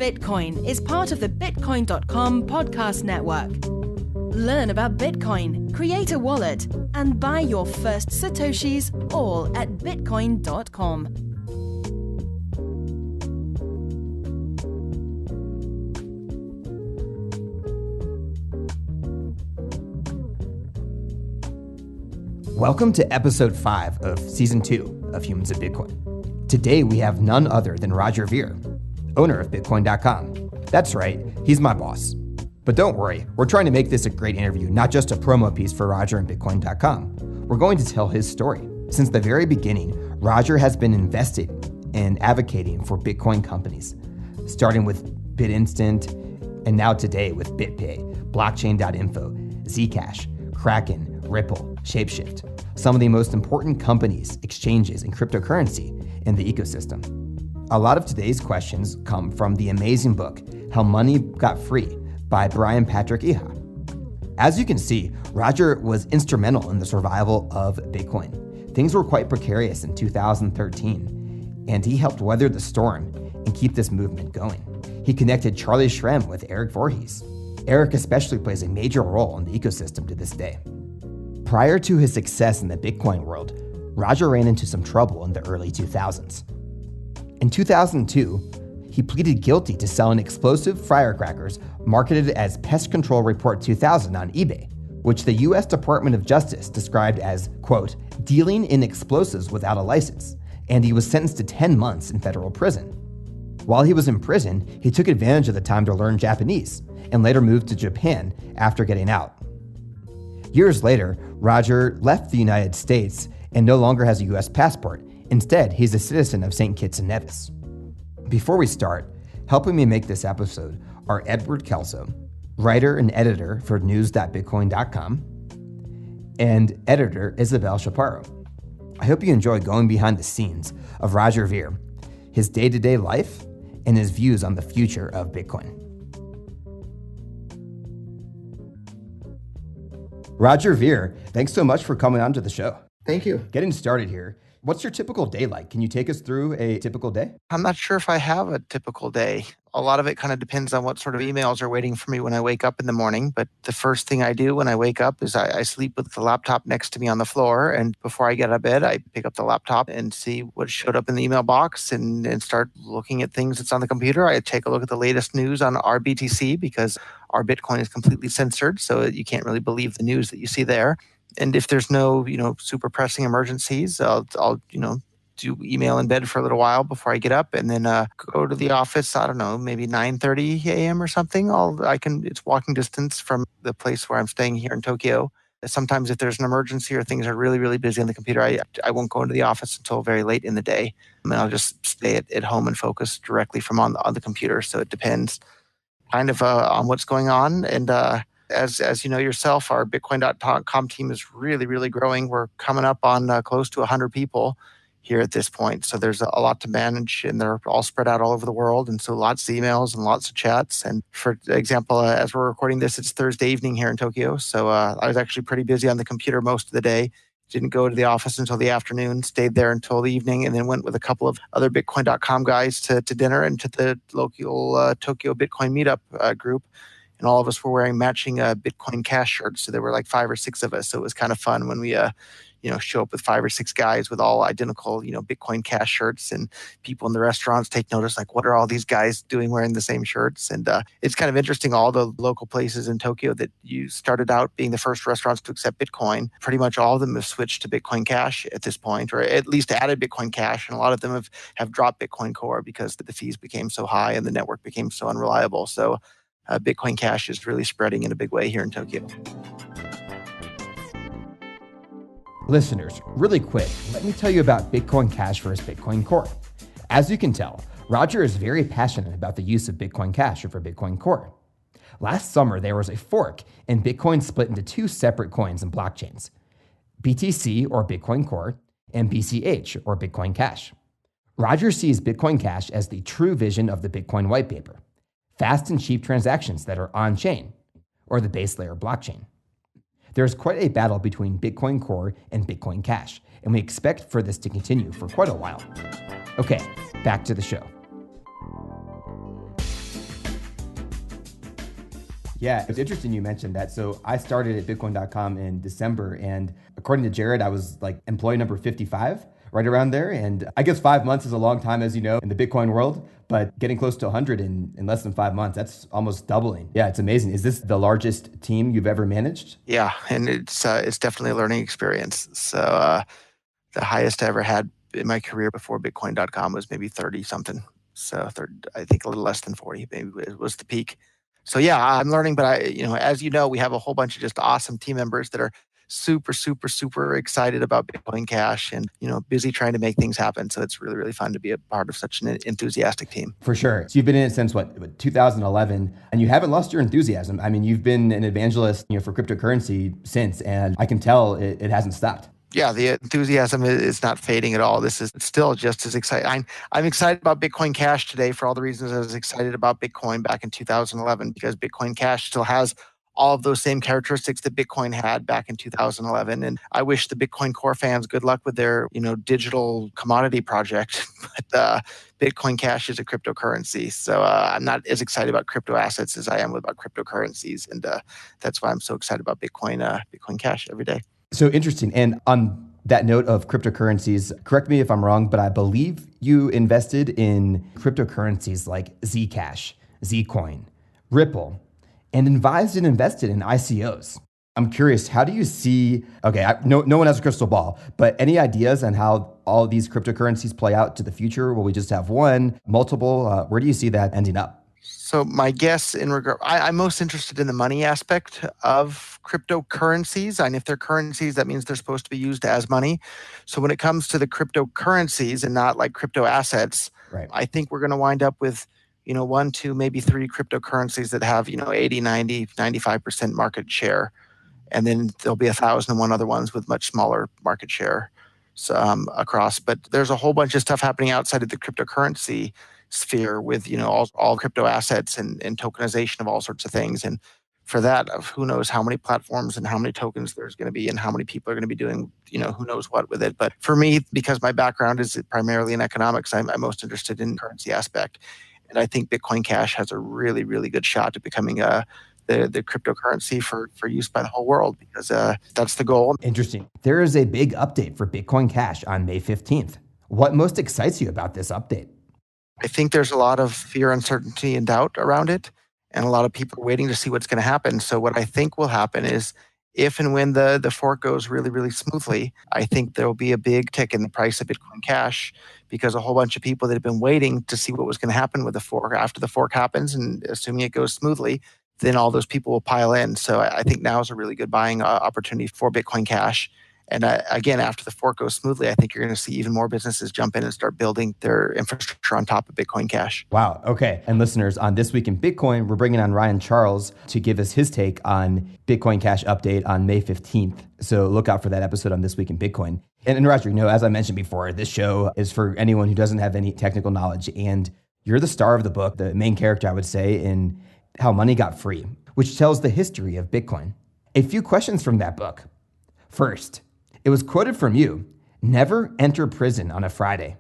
Bitcoin is part of the Bitcoin.com podcast network. Learn about Bitcoin, create a wallet, and buy your first Satoshis all at Bitcoin.com. Welcome to episode 5 of season 2 of Humans of Bitcoin. Today we have none other than Roger Ver, owner of Bitcoin.com. That's right, he's my boss. But don't worry, we're trying to make this a great interview, not just a promo piece for Roger and Bitcoin.com. We're going to tell his story. Since the very beginning, Roger has been invested and advocating for Bitcoin companies, starting with BitInstant and now today with BitPay, Blockchain.info, Zcash, Kraken, Ripple, Shapeshift, some of the most important companies, exchanges, and cryptocurrency in the ecosystem. A lot of today's questions come from the amazing book, How Money Got Free by Brian Patrick Iha. As you can see, Roger was instrumental in the survival of Bitcoin. Things were quite precarious in 2013, and he helped weather the storm and keep this movement going. He connected Charlie Shrem with Eric Voorhees. Eric especially plays a major role in the ecosystem to this day. Prior to his success in the Bitcoin world, Roger ran into some trouble in the early 2000s. In 2002, he pleaded guilty to selling explosive firecrackers marketed as Pest Control Report 2000 on eBay, which the US Department of Justice described as, quote, dealing in explosives without a license, and he was sentenced to 10 months in federal prison. While he was in prison, he took advantage of the time to learn Japanese and later moved to Japan after getting out. Years later, Roger left the United States and no longer has a US passport. Instead, he's a citizen of St. Kitts and Nevis. Before we start, helping me make this episode are Edward Kelso, writer and editor for news.bitcoin.com, and editor Isabel Chaparro. I hope you enjoy going behind the scenes of Roger Ver, his day-to-day life, and his views on the future of Bitcoin. Roger Ver, thanks so much for coming on to the show. Thank you. Getting started here, what's your typical day like? Can you take us through a typical day? I'm not sure if I have a typical day. A lot of it kind of depends on what sort of emails are waiting for me when I wake up in the morning. But the first thing I do when I wake up is I sleep with the laptop next to me on the floor. And before I get out of bed, I pick up the laptop and see what showed up in the email box and start looking at things that's on the computer. I take a look at the latest news on our BTC because our Bitcoin is completely censored. So you can't really believe the news that you see there. And if there's no, super pressing emergencies, I'll do email in bed for a little while before I get up and then go to the office, I don't know, maybe 9:30 a.m. or something. It's walking distance from the place where I'm staying here in Tokyo. Sometimes if there's an emergency or things are really, really busy on the computer, I won't go into the office until very late in the day. And then I'll just stay at home and focus directly from on the computer. So it depends kind of on what's going on. And as you know yourself, our Bitcoin.com team is really, really growing. We're coming up on close to 100 people here at this point. So there's a lot to manage, and they're all spread out all over the world. And so lots of emails and lots of chats. And for example, as we're recording this, it's Thursday evening here in Tokyo. So I was actually pretty busy on the computer most of the day. Didn't go to the office until the afternoon, stayed there until the evening, and then went with a couple of other Bitcoin.com guys to dinner and to the local Tokyo Bitcoin meetup group. And all of us were wearing matching Bitcoin Cash shirts. So there were like 5 or 6 of us. So it was kind of fun when we show up with 5 or 6 guys with all identical, Bitcoin Cash shirts, and people in the restaurants take notice, like, what are all these guys doing wearing the same shirts? And it's kind of interesting, all the local places in Tokyo that you started out being the first restaurants to accept Bitcoin, pretty much all of them have switched to Bitcoin Cash at this point, or at least added Bitcoin Cash. And a lot of them have dropped Bitcoin Core because the fees became so high and the network became so unreliable. So Bitcoin Cash is really spreading in a big way here in Tokyo. Listeners, really quick, let me tell you about Bitcoin Cash versus Bitcoin Core. As you can tell, Roger is very passionate about the use of Bitcoin Cash over Bitcoin Core. Last summer, there was a fork and Bitcoin split into 2 separate coins and blockchains, BTC or Bitcoin Core and BCH or Bitcoin Cash. Roger sees Bitcoin Cash as the true vision of the Bitcoin white paper, fast and cheap transactions that are on-chain, or the base layer blockchain. There's quite a battle between Bitcoin Core and Bitcoin Cash, and we expect for this to continue for quite a while. Okay, back to the show. Yeah, it's interesting you mentioned that. So I started at Bitcoin.com in December, and according to Jared, I was like employee number 55, right around there. And I guess 5 months is a long time, as you know, in the Bitcoin world, but getting close to 100 in less than 5 months, that's almost doubling. Yeah, it's amazing. Is this the largest team you've ever managed? Yeah, and it's definitely a learning experience. So the highest I ever had in my career before Bitcoin.com was maybe 30 something. So I think a little less than 40 maybe was the peak. So yeah, I'm learning, but as you know, we have a whole bunch of just awesome team members that are super, super, super excited about Bitcoin Cash and, busy trying to make things happen. So it's really, really fun to be a part of such an enthusiastic team. For sure. So you've been in it since what 2011, and you haven't lost your enthusiasm. I mean, you've been an evangelist, for cryptocurrency since, and I can tell it hasn't stopped. Yeah, the enthusiasm is not fading at all. This is still just as exciting. I'm excited about Bitcoin Cash today for all the reasons I was excited about Bitcoin back in 2011, because Bitcoin Cash still has all of those same characteristics that Bitcoin had back in 2011. And I wish the Bitcoin Core fans good luck with their, digital commodity project. But Bitcoin Cash is a cryptocurrency. So I'm not as excited about crypto assets as I am about cryptocurrencies. And that's why I'm so excited about Bitcoin Cash every day. So interesting. And on that note of cryptocurrencies, correct me if I'm wrong, but I believe you invested in cryptocurrencies like Zcash, Zcoin, Ripple, and advised and invested in ICOs. I'm curious, how do you see, no one has a crystal ball, but any ideas on how all of these cryptocurrencies play out to the future? Will we just have one, multiple? Where do you see that ending up? So my guess I'm most interested in the money aspect of cryptocurrencies. And if they're currencies, that means they're supposed to be used as money. So when it comes to the cryptocurrencies and not like crypto assets, right, I think we're going to wind up with, 1, 2, maybe 3 cryptocurrencies that have, 80, 90, 95% market share. And then there'll be 1,001 other ones with much smaller market share across. But there's a whole bunch of stuff happening outside of the cryptocurrency sphere with all crypto assets and tokenization of all sorts of things. And for that, who knows how many platforms and how many tokens there's going to be and how many people are going to be doing who knows what with it. But for me, because my background is primarily in economics, I'm most interested in the currency aspect. And I think Bitcoin Cash has a really, really good shot at becoming the cryptocurrency for use by the whole world, because that's the goal. Interesting. There is a big update for Bitcoin Cash on May 15th. What most excites you about this update? I think there's a lot of fear, uncertainty, and doubt around it, and a lot of people are waiting to see what's going to happen. So what I think will happen is, if and when the fork goes really, really smoothly, I think there will be a big tick in the price of Bitcoin Cash, because a whole bunch of people that have been waiting to see what was going to happen with the fork, after the fork happens, and assuming it goes smoothly, then all those people will pile in. So I think now is a really good buying opportunity for Bitcoin Cash. And again, after the fork goes smoothly, I think you're going to see even more businesses jump in and start building their infrastructure on top of Bitcoin Cash. Wow. Okay. And listeners, on This Week in Bitcoin, we're bringing on Ryan Charles to give us his take on Bitcoin Cash update on May 15th. So look out for that episode on This Week in Bitcoin. And Roger, as I mentioned before, this show is for anyone who doesn't have any technical knowledge. And you're the star of the book, the main character, I would say, in How Money Got Free, which tells the history of Bitcoin. A few questions from that book. First, it was quoted from you: never enter prison on a Friday.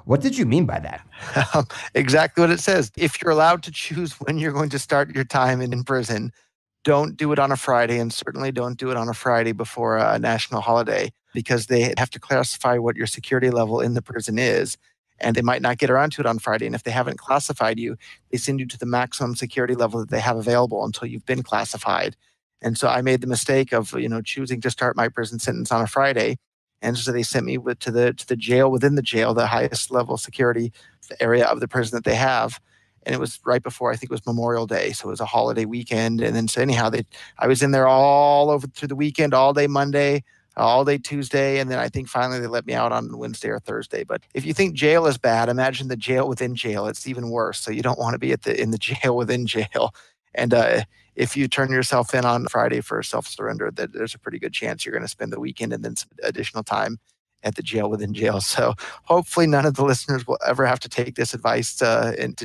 What did you mean by that? Exactly what it says. If you're allowed to choose when you're going to start your time in prison, don't do it on a Friday, and certainly don't do it on a Friday before a national holiday, because they have to classify what your security level in the prison is, and they might not get around to it on Friday. And if they haven't classified you, they send you to the maximum security level that they have available until you've been classified. And so I made the mistake of, choosing to start my prison sentence on a Friday. And so they sent me to the jail within the jail, the highest level security area of the prison that they have. And it was right before, I think it was Memorial Day. So it was a holiday weekend. And then so anyhow, I was in there all over through the weekend, all day Monday, all day Tuesday. And then I think finally they let me out on Wednesday or Thursday. But if you think jail is bad, imagine the jail within jail. It's even worse. So you don't want to be in the jail within jail. And if you turn yourself in on Friday for self-surrender, there's a pretty good chance you're going to spend the weekend and then some additional time at the jail within jail. So hopefully none of the listeners will ever have to take this advice and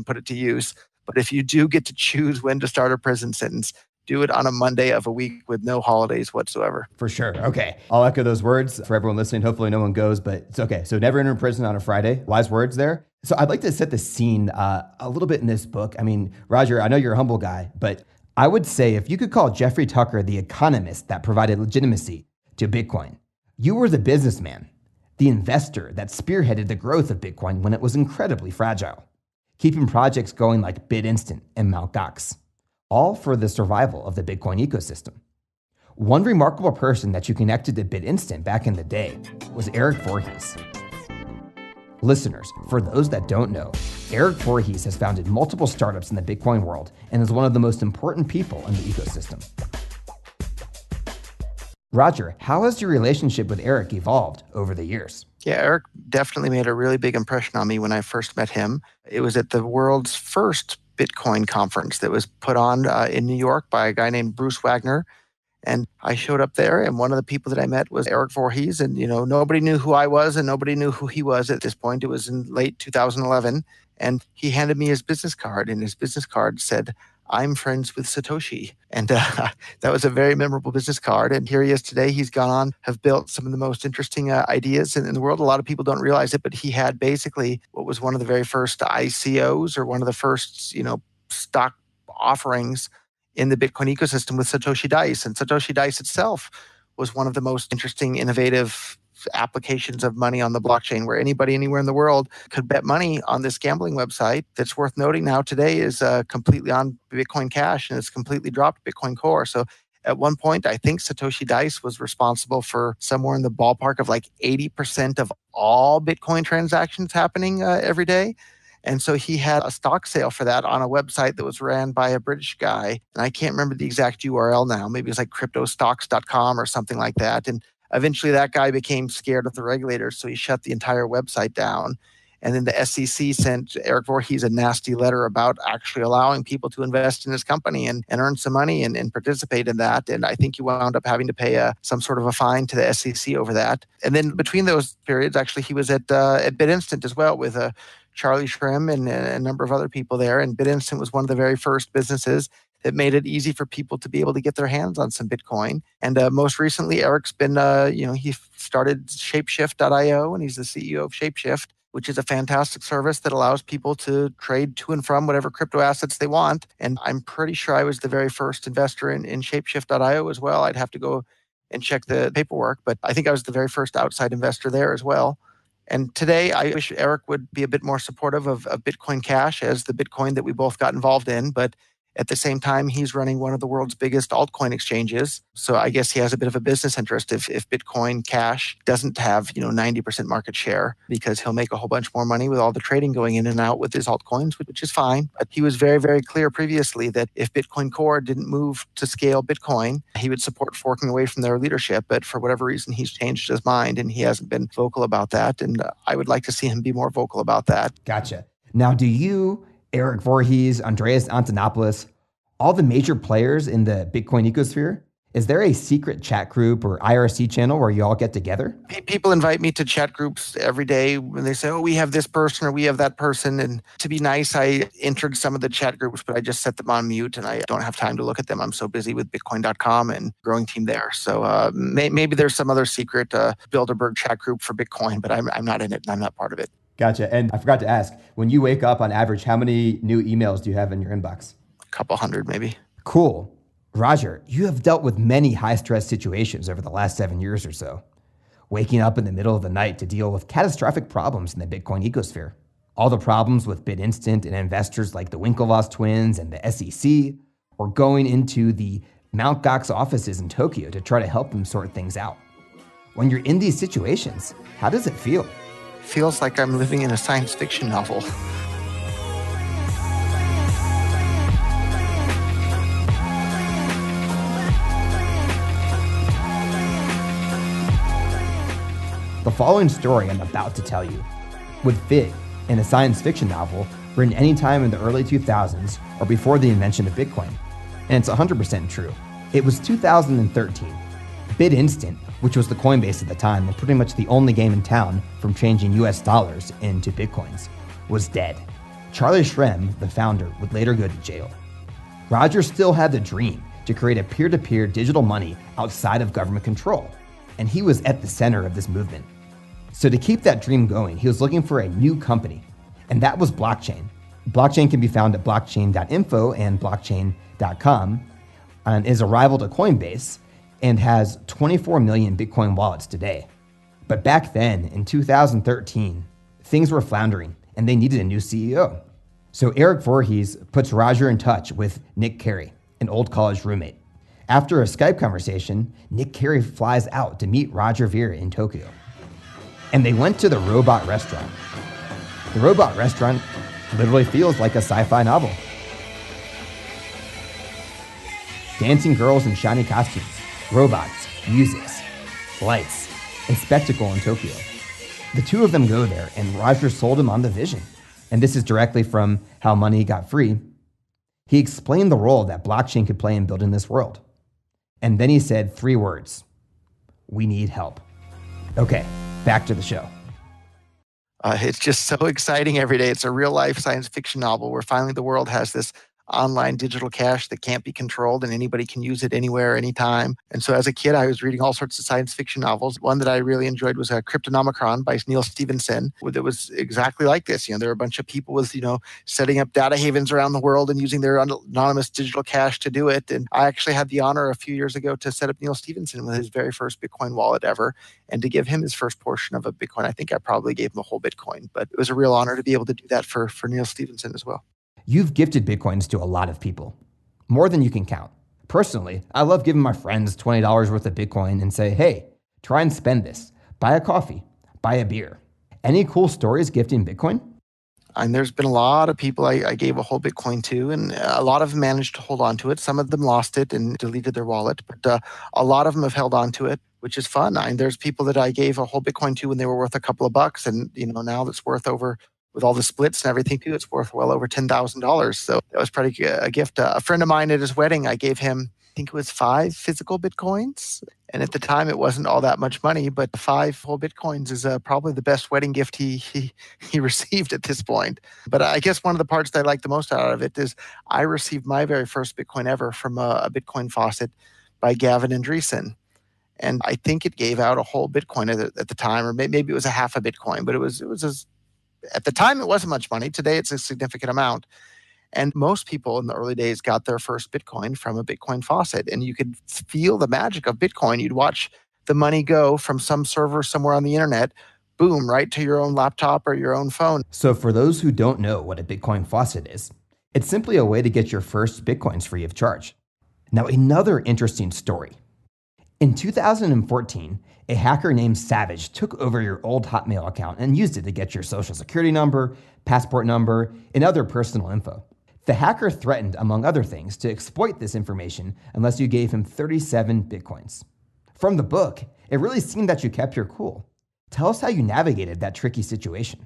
put it to use. But if you do get to choose when to start a prison sentence, do it on a Monday of a week with no holidays whatsoever. For sure. Okay. I'll echo those words for everyone listening. Hopefully no one goes, but it's okay. So never enter prison on a Friday. Wise words there. So I'd like to set the scene a little bit in this book. I mean, Roger, I know you're a humble guy, but I would say if you could call Jeffrey Tucker the economist that provided legitimacy to Bitcoin, you were the businessman, the investor that spearheaded the growth of Bitcoin when it was incredibly fragile, keeping projects going like BitInstant and Mt. Gox, all for the survival of the Bitcoin ecosystem. One remarkable person that you connected to BitInstant back in the day was Eric Voorhees. Listeners, for those that don't know, Eric Voorhees has founded multiple startups in the Bitcoin world and is one of the most important people in the ecosystem. Roger, how has your relationship with Eric evolved over the years? Yeah, Eric definitely made a really big impression on me when I first met him. It was at the world's first Bitcoin conference that was put on in New York by a guy named Bruce Wagner. And I showed up there, and one of the people that I met was Eric Voorhees. And, nobody knew who I was and nobody knew who he was at this point. It was in late 2011. And he handed me his business card, and his business card said, "I'm friends with Satoshi." And that was a very memorable business card. And here he is today. He's gone on, have built some of the most interesting ideas in the world. A lot of people don't realize it, but he had basically what was one of the very first ICOs, or one of the first, stock offerings in the Bitcoin ecosystem with Satoshi Dice. And Satoshi Dice itself was one of the most interesting, innovative applications of money on the blockchain, where anybody anywhere in the world could bet money on this gambling website that's worth noting now today is completely on Bitcoin Cash, and it's completely dropped Bitcoin Core. So at one point, I think Satoshi Dice was responsible for somewhere in the ballpark of like 80% of all Bitcoin transactions happening every day. And so he had a stock sale for that on a website that was ran by a British guy. And I can't remember the exact URL now. Maybe it was like cryptostocks.com or something like that. And eventually that guy became scared of the regulators, so he shut the entire website down. And then the SEC sent Eric Voorhees a nasty letter about actually allowing people to invest in his company and earn some money and participate in that. And I think he wound up having to pay some sort of a fine to the SEC over that. And then between those periods, actually, he was at BitInstant as well with Charlie Shrem and a number of other people there. And BitInstant was one of the very first businesses that made it easy for people to be able to get their hands on some Bitcoin. And most recently, Eric's been, he started Shapeshift.io, and he's the CEO of Shapeshift, which is a fantastic service that allows people to trade to and from whatever crypto assets they want. And I'm pretty sure I was the very first investor in Shapeshift.io as well. I'd have to go and check the paperwork, but I think I was the very first outside investor there as well. And today, I wish Eric would be a bit more supportive of Bitcoin Cash as the Bitcoin that we both got involved in. But at the same time, he's running one of the world's biggest altcoin exchanges. So I guess he has a bit of a business interest if Bitcoin Cash doesn't have 90% market share, because he'll make a whole bunch more money with all the trading going in and out with his altcoins, which is fine. But he was very, very clear previously that if Bitcoin Core didn't move to scale Bitcoin, he would support forking away from their leadership. But for whatever reason, he's changed his mind and he hasn't been vocal about that. And I would like to see him be more vocal about that. Gotcha. Now, do you, Eric Voorhees, Andreas Antonopoulos, all the major players in the Bitcoin ecosphere, is there a secret chat group or IRC channel where you all get together? People invite me to chat groups every day when they say, "Oh, we have this person or we have that person." And to be nice, I entered some of the chat groups, but I just set them on mute and I don't have time to look at them. I'm so busy with Bitcoin.com and growing team there. So maybe there's some other secret Bilderberg chat group for Bitcoin, but I'm not in it and I'm not part of it. Gotcha. And I forgot to ask, when you wake up on average, how many new emails do you have in your inbox? A couple hundred maybe. Cool. Roger, you have dealt with many high-stress situations over the last 7 years or so. Waking up in the middle of the night to deal with catastrophic problems in the Bitcoin ecosphere. All the problems with BitInstant and investors like the Winklevoss twins and the SEC, or going into the Mt. Gox offices in Tokyo to try to help them sort things out. When you're in these situations, how does it feel? Feels like I'm living in a science fiction novel. The following story I'm about to tell you would fit in a science fiction novel written anytime in the early 2000s or before the invention of Bitcoin. And it's 100% true. It was 2013. BitInstant, which was the Coinbase at the time and pretty much the only game in town from changing US dollars into Bitcoins, was dead. Charlie Shrem, the founder, would later go to jail. Roger still had the dream to create a peer-to-peer digital money outside of government control, and he was at the center of this movement. So to keep that dream going, he was looking for a new company, and that was blockchain. Blockchain can be found at blockchain.info and blockchain Bitcoin.com and is a rival to Coinbase and has 24 million Bitcoin wallets today. But back then, in 2013, things were floundering and they needed a new CEO. So Eric Voorhees puts Roger in touch with Nick Carey, an old college roommate. After a Skype conversation, Nick Carey flies out to meet Roger Ver in Tokyo. And they went to the Robot Restaurant. The Robot Restaurant literally feels like a sci-fi novel. Dancing girls in shiny costumes, robots, music, lights, a spectacle in Tokyo. The two of them go there, and Roger sold him on the vision. And this is directly from How Money Got Free. He explained the role that blockchain could play in building this world. And then he said 3 words: we need help. Okay, back to the show. It's just so exciting every day. It's a real life science fiction novel where finally the world has this online digital cash that can't be controlled and anybody can use it anywhere, anytime. And so as a kid, I was reading all sorts of science fiction novels. One that I really enjoyed was Cryptonomicon by Neil Stephenson. That was exactly like this. There were a bunch of people with, setting up data havens around the world and using their anonymous digital cash to do it. And I actually had the honor a few years ago to set up Neil Stephenson with his very first Bitcoin wallet ever and to give him his first portion of a Bitcoin. I think I probably gave him a whole Bitcoin, but it was a real honor to be able to do that for Neil Stephenson as well. You've gifted Bitcoins to a lot of people, more than you can count. Personally, I love giving my friends $20 worth of Bitcoin and say, hey, try and spend this. Buy a coffee, buy a beer. Any cool stories gifting Bitcoin? And there's been a lot of people I gave a whole Bitcoin to, and a lot of them managed to hold on to it. Some of them lost it and deleted their wallet, but a lot of them have held on to it, which is fun. There's people that I gave a whole Bitcoin to when they were worth a couple of bucks, and now that's worth over, with all the splits and everything too, it's worth well over $10,000. So that was pretty a gift. A friend of mine at his wedding, I gave him, I think it was 5 physical Bitcoins. And at the time, it wasn't all that much money, but 5 whole Bitcoins is probably the best wedding gift he received at this point. But I guess one of the parts that I like the most out of it is I received my very first Bitcoin ever from a Bitcoin faucet by Gavin Andreessen. And I think it gave out a whole Bitcoin at the time, or maybe it was a half a Bitcoin, but it was at the time, it wasn't much money. Today, it's a significant amount. And most people in the early days got their first Bitcoin from a Bitcoin faucet. And you could feel the magic of Bitcoin. You'd watch the money go from some server somewhere on the internet, boom, right to your own laptop or your own phone. So for those who don't know what a Bitcoin faucet is, it's simply a way to get your first Bitcoins free of charge. Now, another interesting story. In 2014, a hacker named Savage took over your old Hotmail account and used it to get your social security number, passport number, and other personal info. The hacker threatened, among other things, to exploit this information unless you gave him 37 Bitcoins. From the book, it really seemed that you kept your cool. Tell us how you navigated that tricky situation.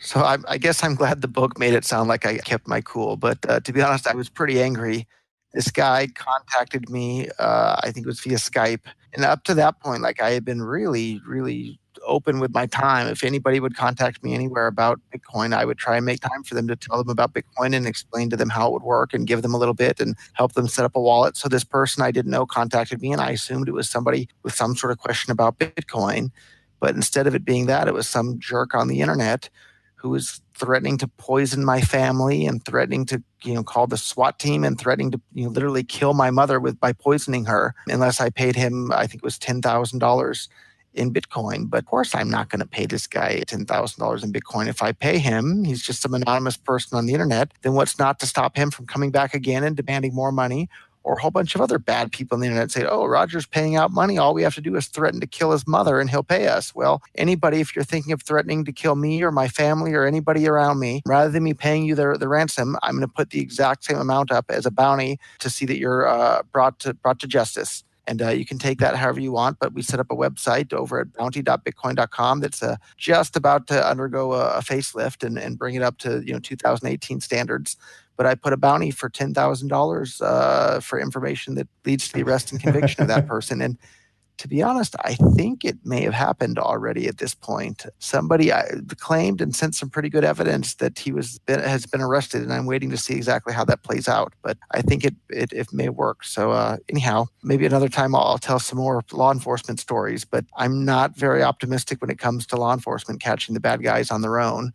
So I guess I'm glad the book made it sound like I kept my cool, but to be honest, I was pretty angry. This guy contacted me, I think it was via Skype. And up to that point, I had been really, really open with my time. If anybody would contact me anywhere about Bitcoin, I would try and make time for them to tell them about Bitcoin and explain to them how it would work and give them a little bit and help them set up a wallet. So this person I didn't know contacted me, and I assumed it was somebody with some sort of question about Bitcoin. But instead of it being that, it was some jerk on the internet who was threatening to poison my family and threatening to, call the SWAT team and threatening to, literally kill my mother by poisoning her unless I paid him, I think it was $10,000 in Bitcoin. But of course, I'm not going to pay this guy $10,000 in Bitcoin. If I pay him, he's just some anonymous person on the internet. Then what's not to stop him from coming back again and demanding more money? Or a whole bunch of other bad people on the internet say, oh, Roger's paying out money. All we have to do is threaten to kill his mother and he'll pay us. Well, anybody, if you're thinking of threatening to kill me or my family or anybody around me, rather than me paying you the ransom, I'm going to put the exact same amount up as a bounty to see that you're brought to justice. And you can take that however you want, but we set up a website over at bounty.bitcoin.com that's just about to undergo a facelift and bring it up to 2018 standards. But I put a bounty for $10,000 for information that leads to the arrest and conviction of that person. And to be honest, I think it may have happened already at this point. Somebody claimed and sent some pretty good evidence that he has been arrested, and I'm waiting to see exactly how that plays out. But I think it may work. So anyhow, maybe another time I'll tell some more law enforcement stories, but I'm not very optimistic when it comes to law enforcement catching the bad guys on their own.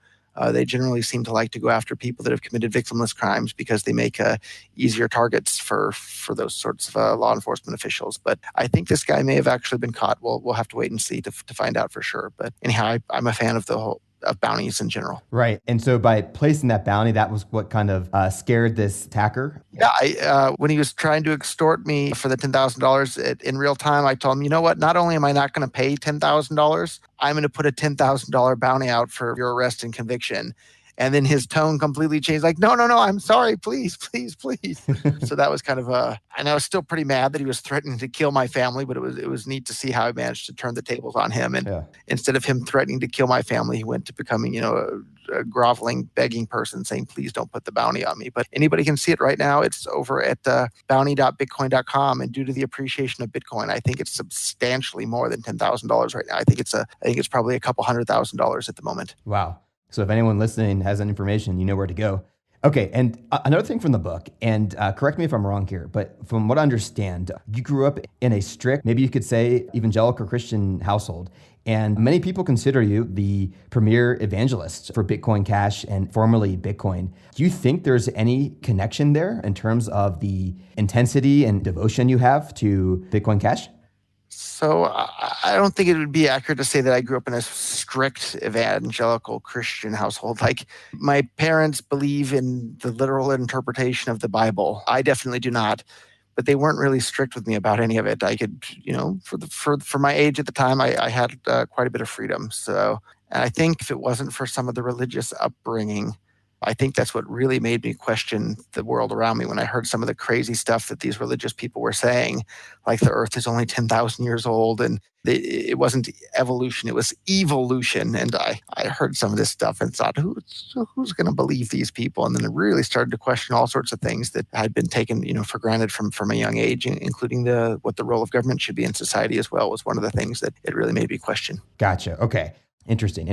They generally seem to like to go after people that have committed victimless crimes because they make easier targets for those sorts of law enforcement officials. But I think this guy may have actually been caught. We'll have to wait and see to find out for sure. But anyhow, I'm a fan of of bounties in general. Right. And so by placing that bounty, that was what kind of scared this attacker? Yeah, when he was trying to extort me for the $10,000 in real time, I told him, you know what, not only am I not going to pay $10,000, I'm going to put a $10,000 bounty out for your arrest and conviction. And then his tone completely changed, like, no, I'm sorry, please. So that was kind of and I was still pretty mad that he was threatening to kill my family, but it was neat to see how he managed to turn the tables on him. And instead of him threatening to kill my family, he went to becoming, a groveling, begging person saying, please don't put the bounty on me. But anybody can see it right now. It's over at bounty.bitcoin.com. And due to the appreciation of Bitcoin, I think it's substantially more than $10,000 right now. I think it's probably a couple $100,000 at the moment. Wow. So if anyone listening has that information, you know where to go. Okay, and another thing from the book, and correct me if I'm wrong here, but from what I understand, you grew up in a strict, maybe you could say evangelical Christian household, and many people consider you the premier evangelist for Bitcoin Cash and formerly Bitcoin. Do you think there's any connection there in terms of the intensity and devotion you have to Bitcoin Cash? So I don't think it would be accurate to say that I grew up in a strict evangelical Christian household. Like, my parents believe in the literal interpretation of the Bible. I definitely do not, but they weren't really strict with me about any of it. I could, for my age at the time, I had quite a bit of freedom. So, and I think if it wasn't for some of the religious upbringing, I think that's what really made me question the world around me when I heard some of the crazy stuff that these religious people were saying, like the earth is only 10,000 years old and it wasn't evolution, it was evolution. And I heard some of this stuff and thought, who's going to believe these people? And then I really started to question all sorts of things that had been taken, for granted from a young age, including what the role of government should be in society as well, was one of the things that it really made me question. Gotcha. Okay. Interesting.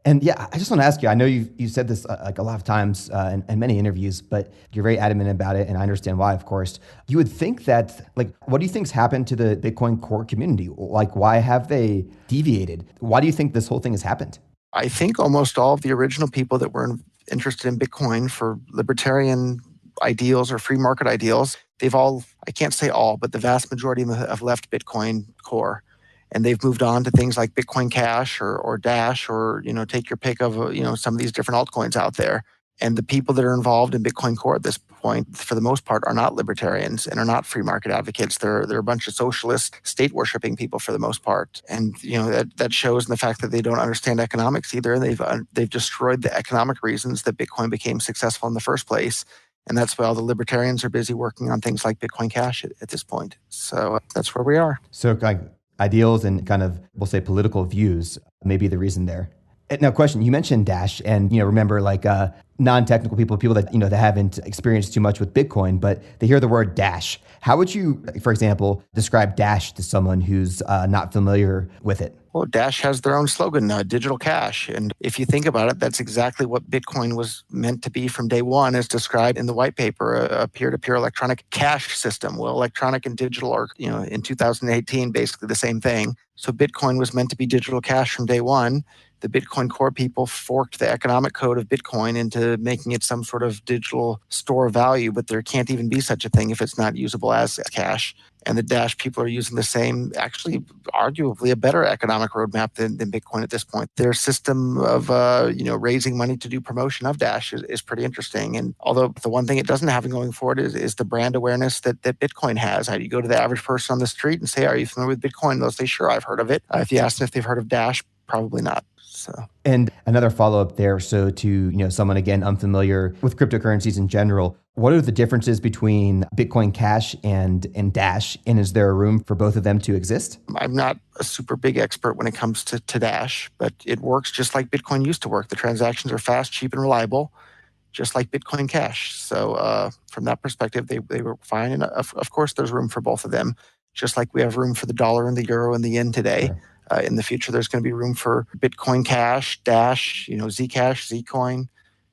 And yeah, I just want to ask you, I know you've said this like a lot of times in many interviews, but you're very adamant about it, and I understand why, of course. You would think that, what do you think's happened to the Bitcoin core community? Like, why have they deviated? Why do you think this whole thing has happened? I think almost all of the original people that were interested in Bitcoin for libertarian ideals or free market ideals, they've all, I can't say all, but the vast majority of them have left Bitcoin core. And they've moved on to things like Bitcoin Cash or Dash, or, take your pick of, some of these different altcoins out there. And the people that are involved in Bitcoin Core at this point, for the most part, are not libertarians and are not free market advocates. They're a bunch of socialist, state-worshipping people for the most part. And, that shows in the fact that they don't understand economics either. They've destroyed the economic reasons that Bitcoin became successful in the first place. And that's why all the libertarians are busy working on things like Bitcoin Cash at this point. So that's where we are. So ideals and kind of, we'll say, political views may be the reason there. Now, question, you mentioned Dash, and, remember, non-technical people that, that haven't experienced too much with Bitcoin, but they hear the word Dash. How would you, for example, describe Dash to someone who's not familiar with it? Well, Dash has their own slogan, digital cash. And if you think about it, that's exactly what Bitcoin was meant to be from day one, as described in the white paper, a peer-to-peer electronic cash system. Well, electronic and digital are, in 2018, basically the same thing. So Bitcoin was meant to be digital cash from day one. The Bitcoin Core people forked the economic code of Bitcoin into making it some sort of digital store of value, but there can't even be such a thing if it's not usable as cash. And the Dash people are using the same, actually, arguably a better economic roadmap than Bitcoin at this point. Their system of, raising money to do promotion of Dash is pretty interesting. And although the one thing it doesn't have going forward is the brand awareness that Bitcoin has. You go to the average person on the street and say, are you familiar with Bitcoin? They'll say, sure, I've heard of it. If you ask them if they've heard of Dash, probably not. So. And another follow-up there, so to someone, again, unfamiliar with cryptocurrencies in general, what are the differences between Bitcoin Cash and Dash, and is there a room for both of them to exist? I'm not a super big expert when it comes to Dash, but it works just like Bitcoin used to work. The transactions are fast, cheap, and reliable, just like Bitcoin Cash. So from that perspective, they were fine. And of course, there's room for both of them, just like we have room for the dollar and the euro and the yen today. Sure. In the future, there's going to be room for Bitcoin Cash, Dash, Zcash, Zcoin.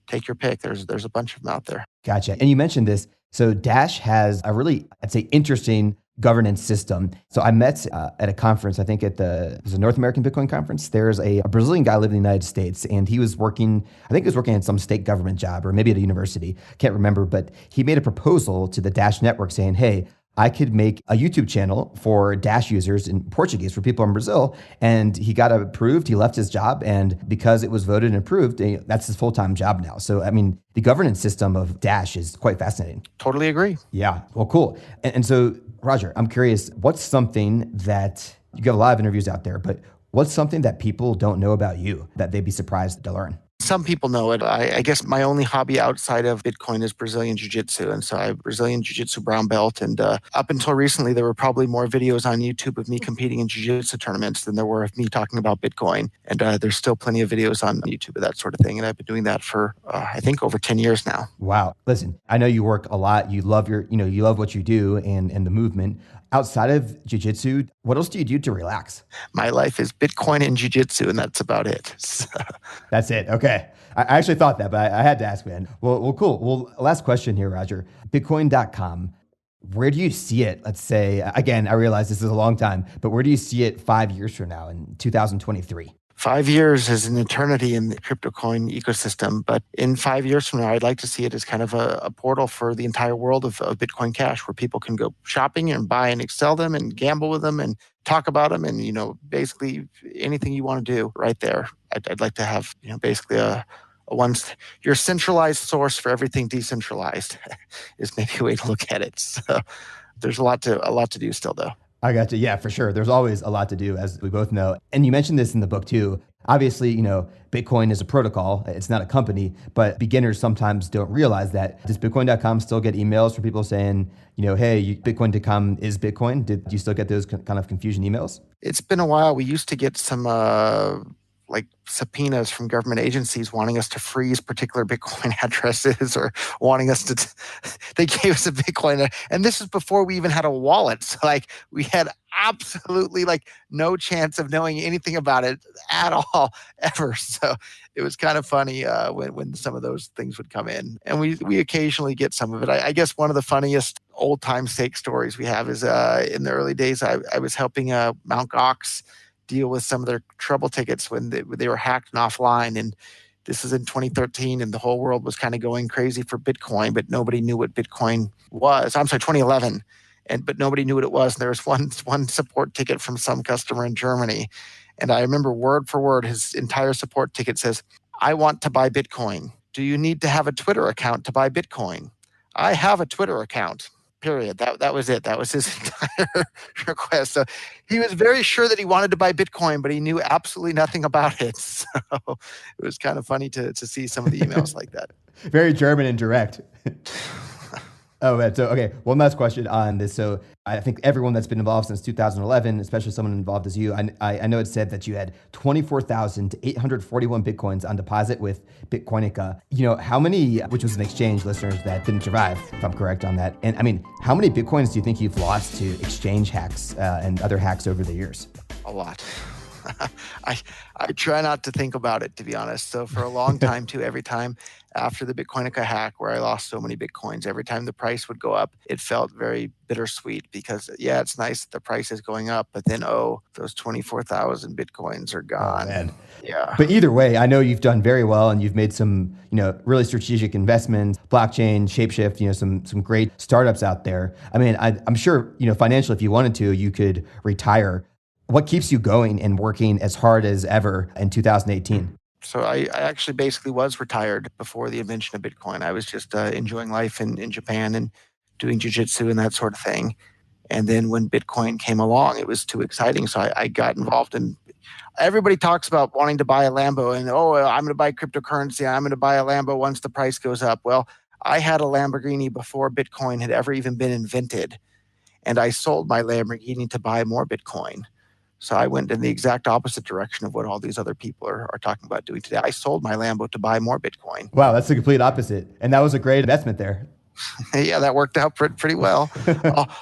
Take your pick. There's a bunch of them out there. Gotcha. And you mentioned this. So Dash has a really, I'd say, interesting governance system. So I met at a conference, I think it was a North American Bitcoin conference. There's a Brazilian guy living in the United States, and he was working, I think he was working at some state government job or maybe at a university, can't remember, but he made a proposal to the Dash network saying, hey, I could make a YouTube channel for Dash users in Portuguese for people in Brazil. And he got approved. He left his job. And because it was voted and approved, that's his full-time job now. So, I mean, the governance system of Dash is quite fascinating. Totally agree. Yeah. Well, cool. And so, Roger, I'm curious, what's something that you get a lot of interviews out there, but what's something that people don't know about you that they'd be surprised to learn? Some people know it. I guess my only hobby outside of Bitcoin is Brazilian Jiu-Jitsu. And so I have Brazilian Jiu-Jitsu brown belt. And up until recently, there were probably more videos on YouTube of me competing in Jiu-Jitsu tournaments than there were of me talking about Bitcoin. And there's still plenty of videos on YouTube of that sort of thing. And I've been doing that for, I think, over 10 years now. Wow. Listen, I know you work a lot. You love you love what you do and the movement. Outside of jiu-jitsu, what else do you do to relax? My life is Bitcoin and jiu-jitsu, and that's about it. So. That's it. Okay. I actually thought that, but I had to ask, man. Well, cool. Well, last question here, Roger. Bitcoin.com. Where do you see it? Let's say, again, I realize this is a long time, but where do you see it 5 years from now in 2023? 5 years is an eternity in the crypto coin ecosystem, but in 5 years from now, I'd like to see it as kind of a portal for the entire world of Bitcoin Cash, where people can go shopping and buy and sell them and gamble with them and talk about them, and basically anything you want to do right there. I'd like to have basically your centralized source for everything decentralized is maybe a way to look at it. So there's a lot to do still, though. I got you. Yeah, for sure. There's always a lot to do, as we both know. And you mentioned this in the book too. Obviously, Bitcoin is a protocol. It's not a company, but beginners sometimes don't realize that. Does Bitcoin.com still get emails from people saying, hey, Bitcoin.com is Bitcoin? Do you still get those kind of confusion emails? It's been a while. We used to get some subpoenas from government agencies wanting us to freeze particular Bitcoin addresses or wanting us to, they gave us a Bitcoin. And this is before we even had a wallet. So we had absolutely no chance of knowing anything about it at all, ever. So it was kind of funny when some of those things would come in. And we occasionally get some of it. I guess one of the funniest old time stake stories we have is in the early days, I was helping Mt. Gox deal with some of their trouble tickets when they were hacked and offline. And this was in 2013, and the whole world was kind of going crazy for Bitcoin, but nobody knew what Bitcoin was. I'm sorry, 2011. But nobody knew what it was. And there was one support ticket from some customer in Germany. And I remember word for word, his entire support ticket says, I want to buy Bitcoin. Do you need to have a Twitter account to buy Bitcoin? I have a Twitter account. Period. That was it. That was his entire request. So he was very sure that he wanted to buy Bitcoin, but he knew absolutely nothing about it. So it was kind of funny to see some of the emails like that. Very German and direct. Oh, man. So, okay, one last question on this. So I think everyone that's been involved since 2011, especially someone involved as you, I know it said that you had 24,841 Bitcoins on deposit with Bitcoinica. How many, which was an exchange, listeners, that didn't survive, if I'm correct on that. And I mean, how many Bitcoins do you think you've lost to exchange hacks and other hacks over the years? A lot. I try not to think about it, to be honest. So for a long time too, every time after the Bitcoinica hack where I lost so many Bitcoins, every time the price would go up, it felt very bittersweet because it's nice that the price is going up, but then, those 24,000 Bitcoins are gone. Oh, man. Yeah. But either way, I know you've done very well and you've made some, really strategic investments, blockchain, Shapeshift, some great startups out there. I mean, I'm sure, financially, if you wanted to, you could retire. What keeps you going and working as hard as ever in 2018? So I actually basically was retired before the invention of Bitcoin. I was just enjoying life in Japan and doing jiu-jitsu and that sort of thing. And then when Bitcoin came along, it was too exciting. So I got involved in, everybody talks about wanting to buy a Lambo and, I'm going to buy cryptocurrency. I'm going to buy a Lambo once the price goes up. Well, I had a Lamborghini before Bitcoin had ever even been invented. And I sold my Lamborghini to buy more Bitcoin. So I went in the exact opposite direction of what all these other people are talking about doing today. I sold my Lambo to buy more Bitcoin. Wow, that's the complete opposite. And that was a great investment there. Yeah, that worked out pretty well.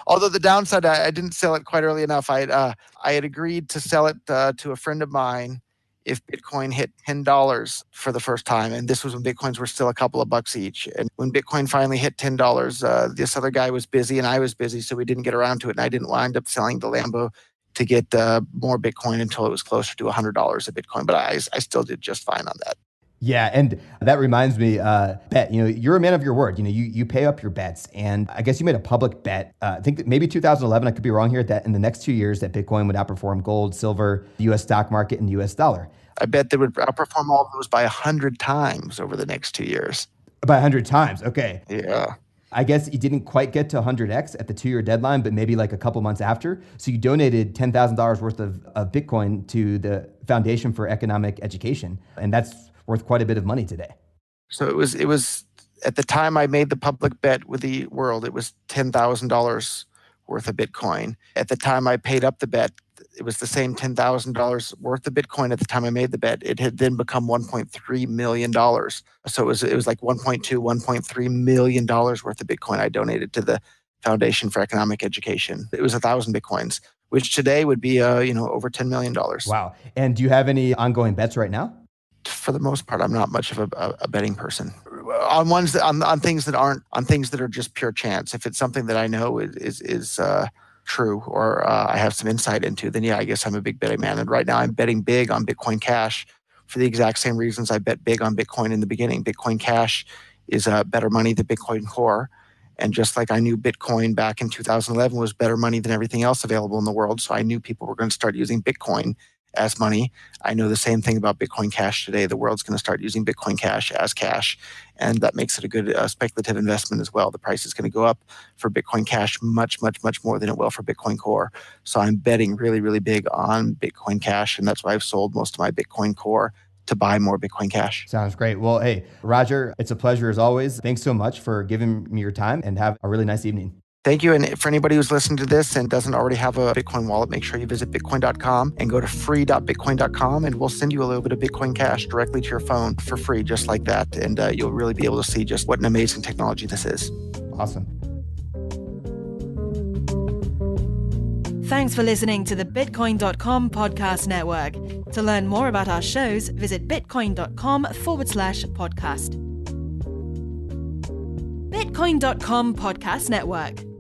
Although the downside, I didn't sell it quite early enough. I had agreed to sell it to a friend of mine if Bitcoin hit $10 for the first time, and this was when Bitcoins were still a couple of bucks each. And when Bitcoin finally hit $10, this other guy was busy and I was busy, so we didn't get around to it. And I didn't wind up selling the Lambo to get more Bitcoin until it was closer to $100 a Bitcoin. But I still did just fine on that. Yeah, and that reminds me, Bet, you're a man of your word. You pay up your bets, and I guess you made a public bet. I think that maybe 2011, I could be wrong here, that in the next 2 years that Bitcoin would outperform gold, silver, the U.S. stock market, and the U.S. dollar. I bet they would outperform all of those by 100 times over the next 2 years. By 100 times, okay. Yeah. I guess you didn't quite get to 100x at the 2-year deadline, but maybe like a couple months after. So you donated $10,000 worth of Bitcoin to the Foundation for Economic Education, and that's worth quite a bit of money today. So it was at the time I made the public bet with the world, it was $10,000 worth of Bitcoin. At the time I paid up the bet, it was the same $10,000 worth of Bitcoin at the time I made the bet. It had then become $1.3 million. So it was like $1.3 million worth of Bitcoin I donated to the Foundation for Economic Education. It was 1,000 Bitcoins, which today would be over $10 million. Wow. And do you have any ongoing bets right now? For the most part, I'm not much of a betting person. On things that are just pure chance. If it's something that I know is true or I have some insight into, then yeah, I guess I'm a big betting man. And right now I'm betting big on Bitcoin Cash for the exact same reasons I bet big on Bitcoin in the beginning. Bitcoin Cash is better money than Bitcoin Core. And just like I knew Bitcoin back in 2011 was better money than everything else available in the world, so I knew people were going to start using Bitcoin as money. I know the same thing about Bitcoin Cash today. The world's going to start using Bitcoin Cash as cash, and that makes it a good speculative investment as well. The price is going to go up for Bitcoin Cash much, much, much more than it will for Bitcoin Core. So I'm betting really, really big on Bitcoin Cash, and that's why I've sold most of my Bitcoin Core to buy more Bitcoin Cash. Sounds great. Well, hey, Roger, it's a pleasure as always. Thanks so much for giving me your time, and have a really nice evening. Thank you. And for anybody who's listening to this and doesn't already have a Bitcoin wallet, make sure you visit bitcoin.com and go to free.bitcoin.com, and we'll send you a little bit of Bitcoin Cash directly to your phone for free, just like that. And you'll really be able to see just what an amazing technology this is. Awesome. Thanks for listening to the Bitcoin.com podcast network. To learn more about our shows, visit bitcoin.com/podcast. Bitcoin.com podcast network.